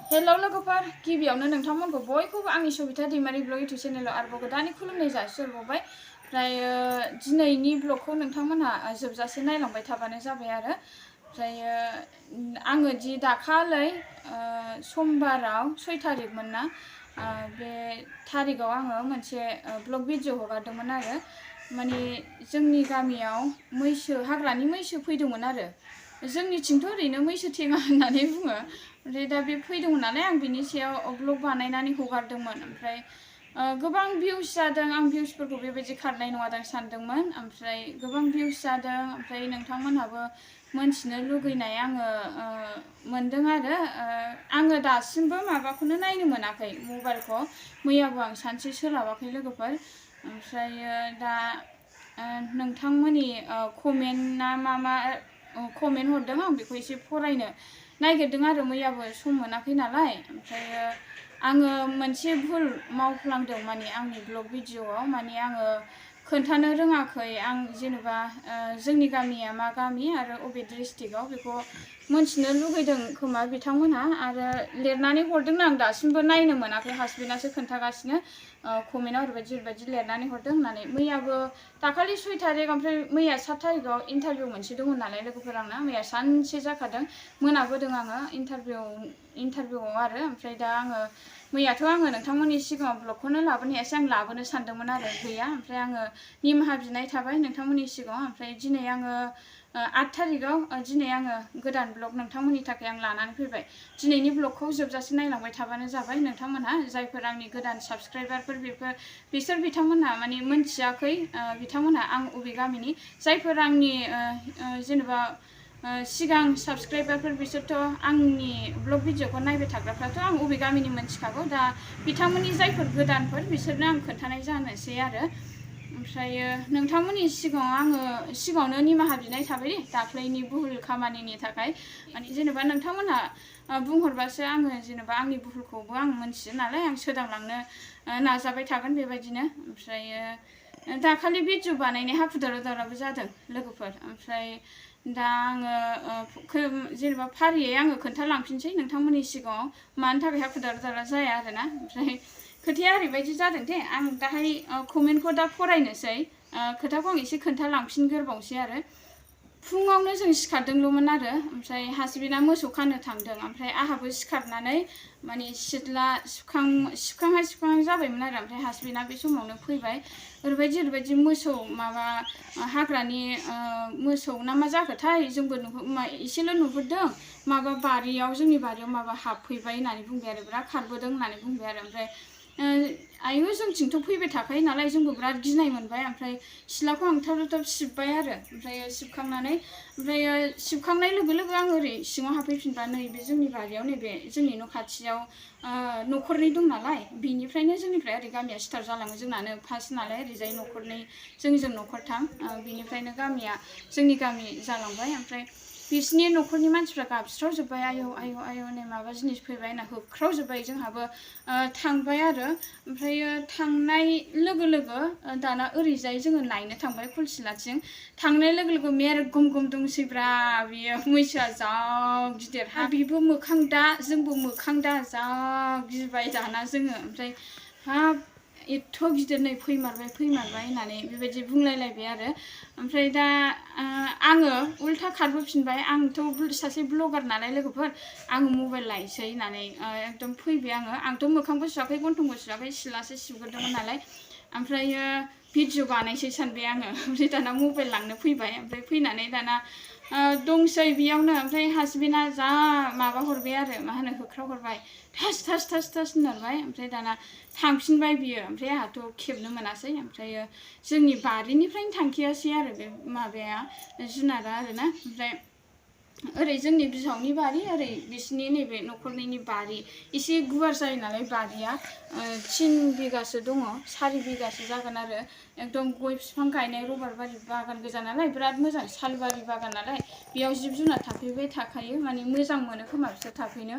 Hello लोगोफोर गिबियावनो नोंथांमोनखौ बयखौबो आंनि sabitadaimaryvlog8040 चेनेलाव आरोबाव गोदानै खुलुमनाय जासिहरबावबाय। ओमफ्राय दिनैनि ब्लगखौ नोंथांमोनहा जोबजासे नायलांबाय थाबानो जाबाय आरो ओमफ्राय आङो दि दाखालै समबाराव 6 तारिखमोन ना बे तारिखआव आङो मोनसे ब्लग भिडिअ हगारदोंमोन आरो माने जोंनि गामियाव हाग्रानि मैसो फैदोंमोन आरो जोंनिथिंथ' ओरैनो मैसो थेङा होननानै बुङो। ओमफ्राय दा बे फैदोंमोन नालाय आं बिनि सायाव ब्लग बानायनानै हगारदोंमोन। ओमफ्राय गोबां भिउस जादों। आं भिउसफोरखौ बेबायदि खारनाय नङादां सानदोंमोन। ओमफ्राय गोबां भिउस जादों। ओमफ्राय नोंथांमोनहाबो मोनथिनो लुगैनाय आङो मोनदों आरो आङो दासिमबो माबाखौनो नायनो मोनाखै मबाइलखौ। मैयाबो आं सानसे सोलाबाखै लोगोफोर। ओमफ्राय दा नोंथांमोननि कमेन्टआ मा कमेन्ट हरदों आं बेखौ एसे फरायनो नागिरदों आरो मैयाबो सम मोनाखै नालाय। ओमफ्राय आङो मोनसे भुल मावफ्लांदों माने आंनि ब्लग भिडिअआव माने आङो खोन्थानो रोङाखै। आं जेनेबा जोंनि गामिया मा गामि आरो अबे डिस्ट्रिक्टआव बेखौ मोनथिनो लुगैदों खोमा बिथांमोनहा आरो लिरनानै हरदों। आं दासिमबो नायनो मोनाखै। हासबेन्डआसो खोन्थागासिनो कमेन्टआव ओरैबायदि लिरनानै हरदों होननानै। मैयाबो दाखालि 6 तारिख ओमफ्राय मैया 7 तारिखआव इन्टारभिउ मोनसे दंमोन नालाय लोगोफोर आंना मैया सानसे जाखादों मोनाबोदों आङो इन्टारभिउआव आरो ओमफ्राय दा आङो मैयाथ' आङो नोंथांमोननि सिगाङाव ब्लगखौनो लाबोनो हायासै। आं लाबोनो सानदोंमोन आरो गैया। ओमफ्राय आङो निमाहा बिनाय थाबाय नोंथांमोननि सिगाङाव। ओमफ्राय दिनै आङो 8 तारिखआव दिनै आङो गोदान ब्लग नोंथांमोननि थाखाय आं लानानै फैबाय। दिनैनि ब्लगखौ जोबजासे नायलांबाय थाबानो जाबाय नोंथांमोनहा। जायफोर आंनि गोदान साबस्क्राइबारफोर बिसोर बिथांमोनहा माने मोनथियाखै बिथांमोनहा आं अबे गामिनि। जायफोर आंनि जेनेबा सिगां साबस्क्राइबारफोर बिसोरथ' आंनि ब्लग भिडिअखौ नायबाय थाग्राफ्राथ' आं अबे गामिनि मोनथिखागौ। दा बिथांमोननि जायफोर गोदानफोर बिसोरनो आं खोन्थानाय जानोसै आरो ओमफ्राय नोंथांमोननि सिगाङावनो निमाहा बिनाय थाबाय दाख्लैनि भुल खामानिनि थाखाय। माने जेनेबा नोंथांमोनहा बुंहरबासो आङो जेनेबा आंनि भुलखौबो आं मोनथियो नालाय आं सोदांलांनो नाजाबाय थागोन बेबायदिनो। ओमफ्राय दाखालि भिडिअ बानायनाय हाखु दावराबो जादों लोगोफोर। ओमफ्राय दा आङो जेनेबा फारियै आङो खोन्थालांफिनसै नोंथांमोननि सिगाङाव मानि थाखाय हाखु दावरा जाया आरोना। ओमफ्राय खोथाया ओरैबायदि जादों दे आं दाहाय कमेन्टखौ दा फरायनोसै खोथाखौ आं एसे खोन्थालांफिनग्रोबावसै आरो फुङावनो जों सिखारदोंल'मोन आरो ओमफ्राय हासबेन्डआ मोसौ खानो थांदों। ओमफ्राय आंहाबो सिखारनानै माने सिथ्ला सिबखांहां जाबायमोन आरो ओमफ्राय हासबेन्डआ बे समावनो फैबाय। ओरैबायदि मोसौ माबा हाग्रानि मोसौ ना मा जाखोथाय जोंबो एसेल' नुहुरदों माबा जोंनि बारियाव माबा हाबफैबाय होननानै बुंबाय आरो बिराद खारबोदों होननानै बुंबाय आरो ओमफ्राय आयु जोंथिंथ' फैबाय थाखायो नालाय जोंबो बिराद गिनाय मोनबाय। ओमफ्राय सिथ्लाखौ आं थाब सिबबाय आरो ओमफ्राय सिबखांनाय लोगो लोगो आं ओरै सिङाव हाबफैफिनबा नैबे जोंनि बारियाव नैबे जोंनि न' खाथियाव न'खरनै दं नालाय बिनिफ्रायनो जोंनिफ्राय ओरै गामिया स्टार्ट जालाङो। जोंनानो फार्स्ट नालाय ओरैजाय न'खरनै जोंजों न'खरथाम बिनिफ्रायनो गामिया जोंनि गामि जालांबाय। ओमफ्राय बिसिनि न'खरनि मानसिफ्रा गाबस्रावजोब्बाय आयौ नै माबा जिनिस फैबाय होनना होख्रावजोब्बाय। जोंहाबो थांबाय आरो ओमफ्राय थांनाय लोगो लोगो दाना ओरैजाय जोङो नायनो थांबाय खुलसिलाथिं। थांनाय लोगो लोगो मेरगम दंसैब्रा बियो मैसोआ जा गिदिर बिबो मोखां दा जोंबो मोखां दा जा गिबाय दाना जोङो। ओमफ्राय हाब एथ' गिदिर नै फैमारबाय होननानै बेबायदि बुंलायलायबाय आरो ओमफ्राय दा आङो उल्था खारबोफिनबाय। आंथ' सासे ब्लगार नालाय लोगोफोर आङो मबाइल लायसै होननानै एकदम फैबाय आंथ' मोखांबो सुवाखै गन्थंबो सुवाखै सिथ्लासो सिबग्रोदोंमोन नालाय। ओमफ्रायो भिडिअ बानायसै सानबाय आङो। ओमफ्राय दाना मबाइल लांनो फैबाय। ओमफ्राय फैनानै दाना दंसै बेयावनो। ओमफ्राय हासबेन्डआ जा माबा हरबाय आरो मा होनो होख्राव हरबाय थास होनहरबाय। ओमफ्राय दाना थांफिनबाय बियो। ओमफ्राय आंहाथ' खेबनो मोनासै। ओमफ्राय जोंनि बारिनिफ्रायनो थांखियासै आरो बे माबाया जुनारा आरोना। ओमफ्राय ओरै जोंनि बिहावनि बारि ओरै बिसिनि नैबे न'खरनैनि बारि एसे गुवार जायो नालाय बारिया 3 बिगासो दङ 4 बिगासो जागोन आरो एकदम गय बिफां गायनाय रबार बारि बागान गोजा नालाय बिराद मोजां सालबारि बागान नालाय बेयाव जिब जुनार थाफैबाय थाखायो माने मोजां मोनो खोमा बिसोर थाफैनो।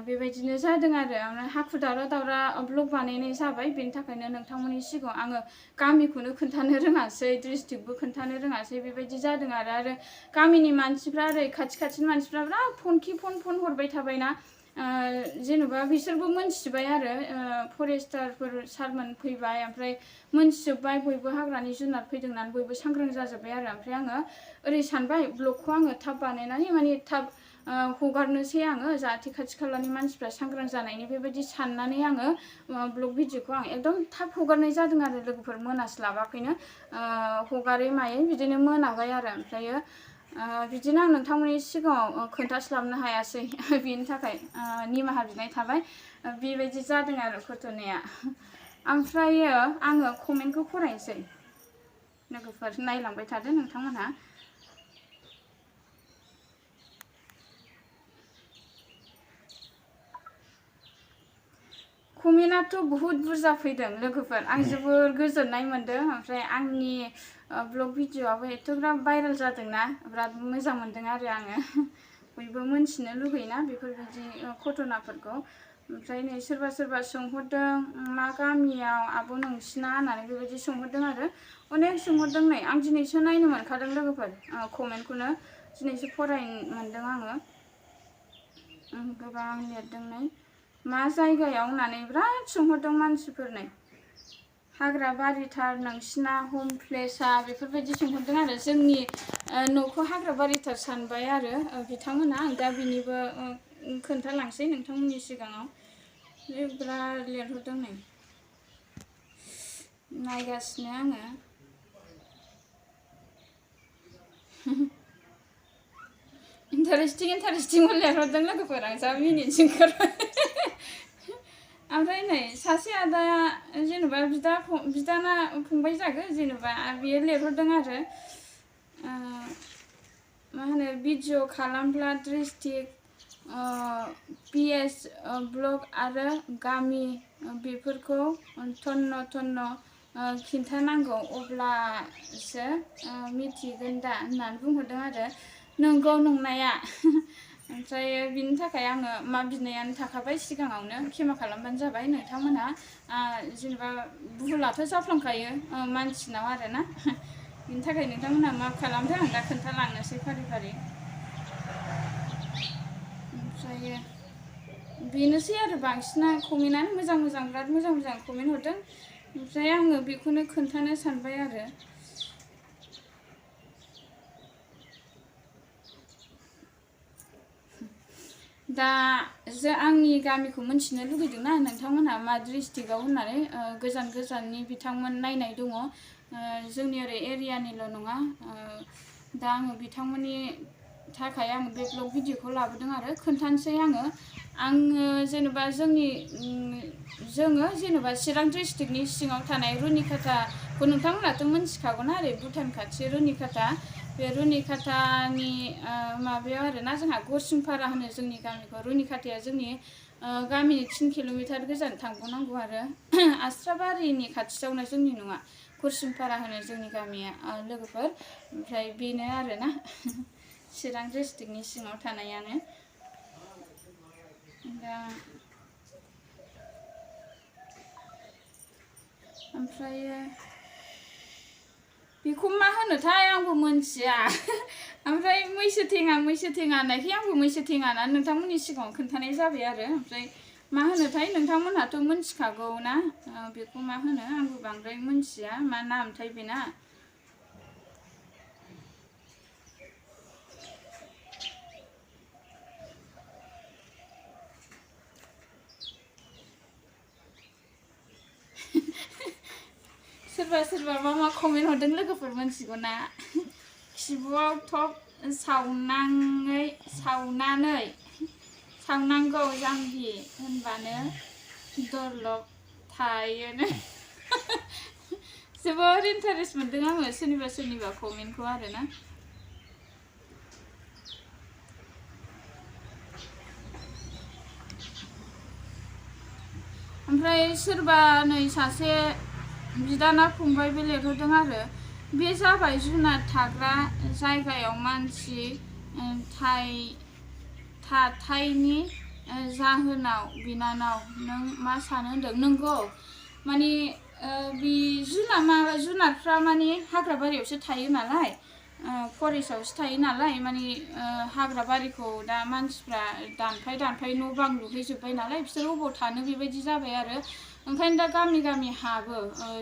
बेबायदिनो जादों आरो आं हाखु दावरा ब्लग बानायनाय जाबाय। बेनि थाखायनो नोंथांमोननि सिगाङाव आङो गामिखौनो खोन्थानो रोङासै डिस्ट्रिक्टबो खोन्थानो रोङासै बेबायदि जादों आरो गामिनि मानसिफ्रा ओरै खाथिनि मानसिफ्रा बिराद फन हरबाय थाबायना जेनेबा बिसोरबो मोनथिबाय आरो फरेस्टारफोर सारमोन फैबाय ओमफ्राय मोनथिजोब्बाय बयबो हाग्रानि जुनार फैदों होननानै बयबो सांग्रां जाजोब्बाय आरो ओमफ्राय आङो ओरै सानबाय ब्लगखौ आङो थाब बानायनानै माने थाब हगारनोसै आङो जाहाथे खाथि खालानि मानसिफ्रा सांग्रां जानायनि बेबायदि साननानै आङो ब्लग भिडिअखौ आं एकदम थाब हगारनाय जादों आरो लोगोफोर मोनास्लाबाखैनो हगारै मायै बिदिनो मोनाबाय आरो ओमफ्रायो बिदिनो आं नोंथांमोननि सिगाङाव खोन्थास्लाबनो हायासै बेनि थाखाय निमाहा बिनाय थाबाय बेबायदि जादों आरो घटनाया ओमफ्रायो आङो कमेन्टखौ फरायनोसै लोगोफोर नायलांबाय थादो नोंथांमोनहा कमेन्टआथ' बहुत बुरजा फैदों लोगोफोर आं जोबोर गोजोननाय मोनदों ओमफ्राय आंनि ब्लग भिडिअआबो एथ'ग्राब भाइरेल जादोंना बिराद मोजां मोनदों आरो आङो बयबो मोनथिनो लुगैयोना बेफोरबायदि घटनाफोरखौ ओमफ्राय नै सोरबा सोरबा सोंहरदों मा गामियाव आब' नोंसिना होननानै बेबायदि सोंहरदों आरो अनेक सोंहरदों नै आं दिनैसो नायनो मोनखादों लोगोफोर कमेन्टखौनो दिनैसो फरायनो मोनदों आङो गोबां लिरदों नै मा जायगायाव होननानै बिराद सोंहरदों मानसिफोरनो हाग्रा बारिथार नोंसिना हम प्लेसआ बेफोरबायदि सोंहरदों आरो जोंनि न'खौ हाग्रा बारिथार सानबाय आरो बिथांमोना आं दा बिनिबो खोन्थालांसै नोंथांमोननि सिगाङाव बिराद लिरहरदों नै नायगासिनो आङो इन्टारेस्टिं लिरहरदों लोगोफोर आं जा मिनिनोसो ओंखारबाय ओमफ्राय नै सासे आदाया जेनेबा बिदाना फंबाय जागो जेनेबा बियो लिरहरदों आरो मा होनो भिडिअ खालामब्ला डिस्ट्रिक्ट पिएस ब्लग आरो गामि बेफोरखौ थन्न खिन्थानांगौ अब्लासो मिथिगोन दा होननानै बुंहरदों आरो नंगौ नंनाया ओमफ्राय बिनि थाखाय आङो मा बिनायानो थाखाबाय सिगाङावनो खेमा खालामबानो जाबाय नोंथांमोनहा जेनेबा भुलाथ' जाफ्लांखायो मानसिनाव आरोना बिनि थाखाय नोंथांमोनहा मा खालामदों आं दा खोन्थालांनोसै फारि फारि ओमफ्रायो बेनोसै आरो बांसिना कमेन्टआनो मोजां बिराद मोजां कमेन्ट हरदों ओमफ्राय आङो बेखौनो खोन्थानो सानबाय आरो दा आंनि गामिखौ मिन्थिनो लुगैदोंना नोंथांमोनहा मा डिस्ट्रिक्टआव होननानै गोजान गोजाननि बिथांमोन नायनाय दङ जोंनि ओरै एरियानिल' नङा दा आङो बिथांमोननि थाखाय आङो बे ब्लग भिडिअखौ लाबोदों आरो खोन्थानोसै आङो जेनेबा जोङो जेनेबा चिरां डिस्ट्रिक्टनि सिङाव थानाय रुनिकाटाखौ नोंथांमोनाथ' मिन्थिखागौना ओरै भुटान खाथि रुनिकाटा बे रुनिकाटानि माबायाव आरोना जोंहा गरसिंपारा होनो जोंनि गामिखौ रुनिकाटाया जोंनि गामिनि 3 किल'मिटार गोजान थांबावनांगौ आरो आस्राबारिनि खाथियावनो जोंनि नङा गरसिंपारा होनो जोंनि गामिया लोगोफोर ओमफ्राय बेनो आरोना चिरां डिस्ट्रिक्टनि सिङाव थानायानो दा ओमफ्रायो बेखौ मा होनोथाय आंबो मोनथिया ओमफ्राय मैसो थेङा होननायखाय आंबो मैसो थेङा होननानै नोंथांमोननि सिगाङाव खोन्थानाय जाबाय आरो ओमफ्राय मा होनोथाय नोंथांमोनहाथ' मोनथिखागौ ना बेखौ मा होनो आंबो बांद्राय मोनथिया मा नामथाय बेना सोरबा मा कमेन्ट हरदों लोगोफोर मोनथिगौ ना खिबुआव थप सावनांगौ जाम्बि होनबानो दरलब थायोनो जोबोर इन्टारेस्ट मोनदों आङो सोरनिबा कमेन्टखौ आरोना ओमफ्राय सोरबा नै सासे बिदाना फंबायबो लिरहरदों आरो बे जाबाय जुनार थाग्रा जायगायाव मानसि थाथायनि जाहोनाव बिनानाव नों मा सानो होनदों नंगौ माने बे जुनारफ्रा माने हाग्रा बारियावसो थायो नालाय फरेस्टआवसो थायो नालाय माने हाग्रा बारिखौ दा मानसिफ्रा दानफाय न' बां लुहैजोब्बाय नालाय बिसोर अबाव थानो बेबायदि जाबाय आरो ओंखायनो दा गामि हाबो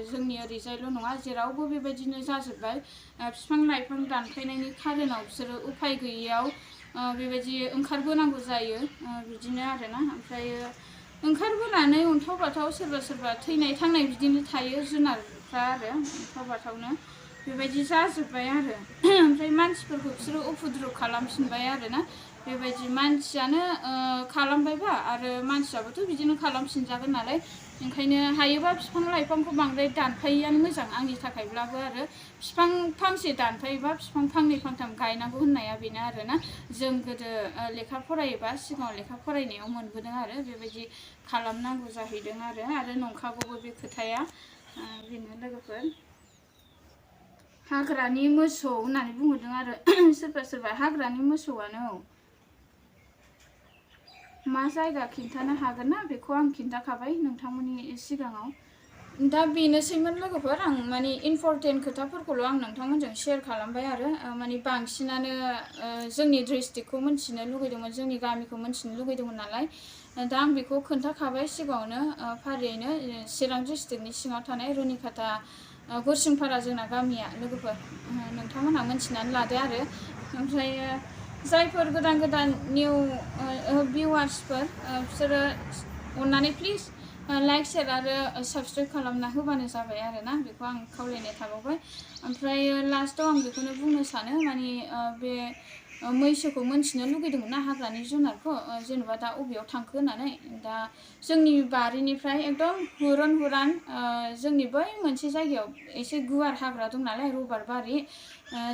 जोंनि ओरैजायल' नङा जेरावबो बेबायदिनो जाजोब्बाय बिफां लाइफां दानफायनायनि खारनाव बिसोरो उफाय गैयैयाव बेबायदि ओंखारबोनांगौ जायो बिदिनो आरोना ओमफ्रायो ओंखारबोनानै अन्थाव बाथाव सोरबा थैनाय थांनाय बिदिनो थायो जुनारफ्रा आरो अन्थाव बाथावनो बेबायदि जाजोब्बाय आरो ओमफ्राय मानसिफोरखौ बिसोरो उपद्रब खालामफिनबाय आरोना बेबायदि मानसियानो खालामबायबा आरो मानसियाबोथ' बिदिनो खालामफिनजागोन नालाय ओंखायनो हायोबा बिफां लाइफांखौ बांद्राय दानफायैआनो मोजां आंनि थाखायब्लाबो आरो बिफां फांसे दानफायोबा बिफां फांनै फांथाम गायनांगौ होननाया बेनो आरोना जों गोदो लेखा फरायोबा सिगाङाव लेखा फरायनायाव मोनबोदों आरो बेबायदि खालामनांगौ जाहैदों आरो नंखागौबो बे खोथाया बेनो लोगोफोर हाग्रानि मोसौ होननानै बुंहरदों आरो सोरबा हाग्रानि मोसौआनो मा जायगा खिन्थानो हागोन ना बेखौ आं खिन्थाखाबाय नोंथांमोननि सिगाङाव दा बेनोसैमोन लोगोफोर आं माने इम्परटेन्ट खोथाफोरखौल' आं नोंथांमोनजों शेयार खालामबाय आरो माने बांसिनानो जोंनि डिस्ट्रिक्टखौ मिन्थिनो लुगैदोंमोन जोंनि गामिखौ मिन्थिनो लुगैदोंमोन नालाय दा आं बेखौ खोन्थाखाबाय सिगाङावनो फारियैनो चिरां डिस्ट्रिक्टनि सिङाव थानाय रुनिकाटा गुरसिंपारा जोंना गामिया लोगोफोर नोंथांमोनहा मिन्थिनानै लादो आरो ओमफ्राय जायफोर गोदान निउ भिउवार्सफोर बिसोरो अननानै प्लिज लाइक शेयार आरो साबस्क्राइब खालामना होबानो जाबाय आरोना बेखौ आं खावलायनाय थाबावबाय ओमफ्राय लास्टआव आं बेखौनो बुंनो सानो माने बे मैसोखौ मोनथिनो लुगैदोंमोन ना हाग्रानि जुनारखौ जेनेबा दा अबेयाव थांखो होननानै दा जोंनि बारिनिफ्राय एकदम हुरान जोंनि बै मोनसे जायगायाव एसे गुवार हाग्रा दं नालाय रबार बारि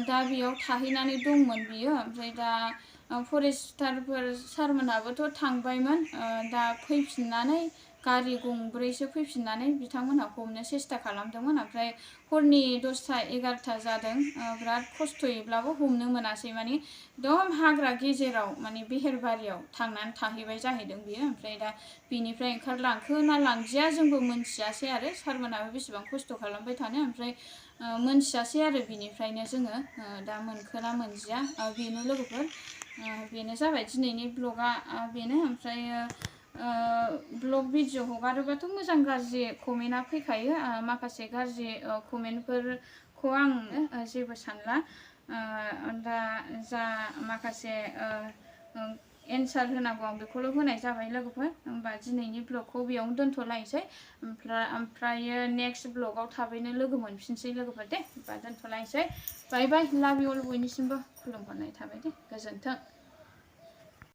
दा बेयाव थाहैनानै दंमोन बियो ओमफ्राय दा फरेस्टारफोर सारमोनहाबोथ' थांबायमोन दा फैफिननानै गारि गंब्रैसो फैफिननानै बिथांमोनहा हमनो सेस्था खालामदोंमोन ओमफ्राय हरनि 10ता 11ता जादों बिराद खस्थ'यैब्लाबो हमनो मोनासै माने एकदम हाग्रा गेजेराव माने बेहेरबारियाव थांनानै थाहैबाय जाहैदों बियो ओमफ्राय दा बिनिफ्राय ओंखारलांखो ना लांदिया जोंबो मोनथियासै आरो सारमोनहाबो बेसेबां खस्थ' खालामबाय थानो ओमफ्राय मोनथियासै आरो बिनिफ्रायनो जोङो दा मोनखोना मोनजिया बेनो लोगोफोर बेनो जाबाय दिनैनि ब्लगा बेनो ओमफ्राय ब्लग भिडिअ हगारोबाथ' मोजां गाज्रि कमेन्टआ फैखायो माखासे गाज्रि कमेन्टफोरखौ आं जेबो सानला दा जा माखासे एन्सार होनांगौ आं बेखौल' होनाय जाबाय लोगोफोर होमबा दिनैनि ब्लगखौ बेयावनो दोनथ'लायनोसै ओमफ्रायो नेक्स्ट ब्लगाव थाबैनो लोगो मोनफिनसै लोगोफोर दे होमबा दोनथ'लायनोसै बाय बाय लाभ इउ अल बयनिसिमबो खुलुमहरनाय थाबाय दे गोजोन्थों।